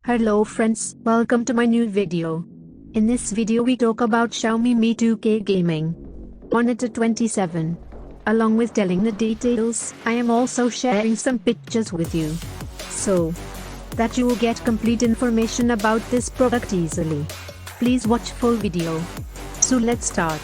Hello friends, welcome to my new video. In this video we talk about Xiaomi Mi 2K Gaming Monitor 27. Along with telling the details, I am also sharing some pictures with you, so that you will get complete information about this product easily. Please watch full video. So let's start.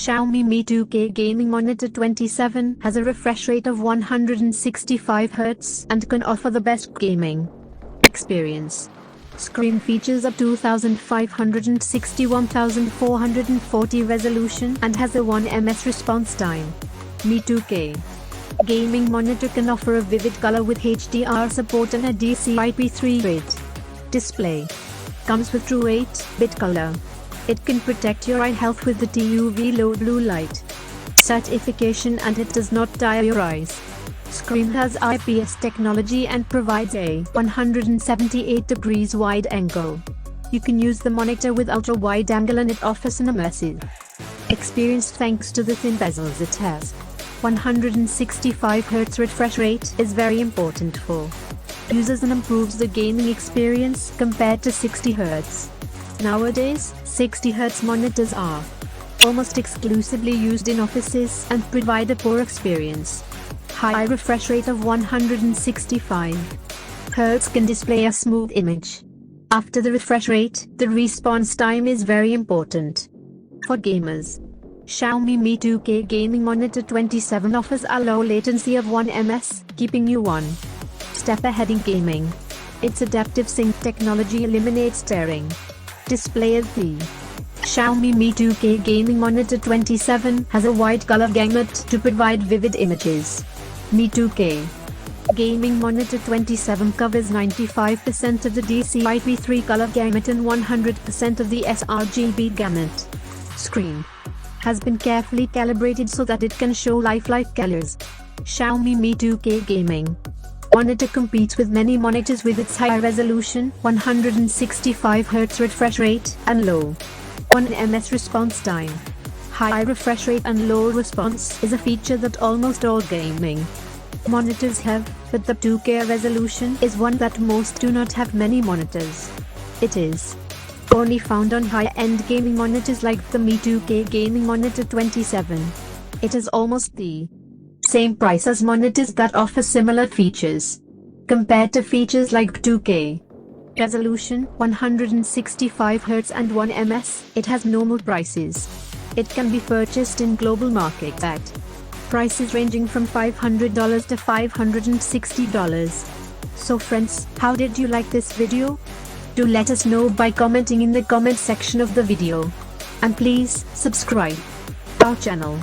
Xiaomi Mi 2K Gaming Monitor 27 has a refresh rate of 165 Hz and can offer the best gaming experience. Screen features a 2560-1440 resolution and has a 1ms response time. Mi 2K Gaming Monitor can offer a vivid color with HDR support and a DCI-P3 rate. Display comes with true 8-bit color. It can protect your eye health with the TUV low blue light certification and it does not dye your eyes. Screen has IPS technology and provides a 178 degrees wide angle. You can use the monitor with ultra wide angle and it offers an immersive experience thanks to the thin bezels it has. 165 Hz refresh rate is very important for users and improves the gaming experience compared to 60 Hz. Nowadays, 60 Hz monitors are almost exclusively used in offices and provide a poor experience. High refresh rate of 165 Hz can display a smooth image. After the refresh rate, the response time is very important for gamers. Xiaomi Mi 2K Gaming Monitor 27 offers a low latency of 1ms, keeping you one step ahead in gaming. Its adaptive sync technology eliminates tearing display of the Xiaomi Mi 2K Gaming Monitor 27 has a wide color gamut to provide vivid images. Mi 2K Gaming Monitor 27 covers 95% of the DCI-P3 color gamut and 100% of the sRGB gamut. Screen has been carefully calibrated so that it can show lifelike colors. Xiaomi Mi 2K Gaming Monitor competes with many monitors with its high resolution, 165 Hz refresh rate, and low 1ms response time. High refresh rate and low response is a feature that almost all gaming monitors have, but the 2K resolution is one that most do not have. Many monitors. It is only found on high-end gaming monitors like the Mi 2K Gaming Monitor 27. It is almost the same price as monitors that offer similar features. Compared to features like 2K resolution, 165 Hz and 1ms, it has normal prices. It can be purchased in global markets at prices ranging from $500 to $560. So friends, how did you like this video? Do let us know by commenting in the comment section of the video. And please, subscribe our channel.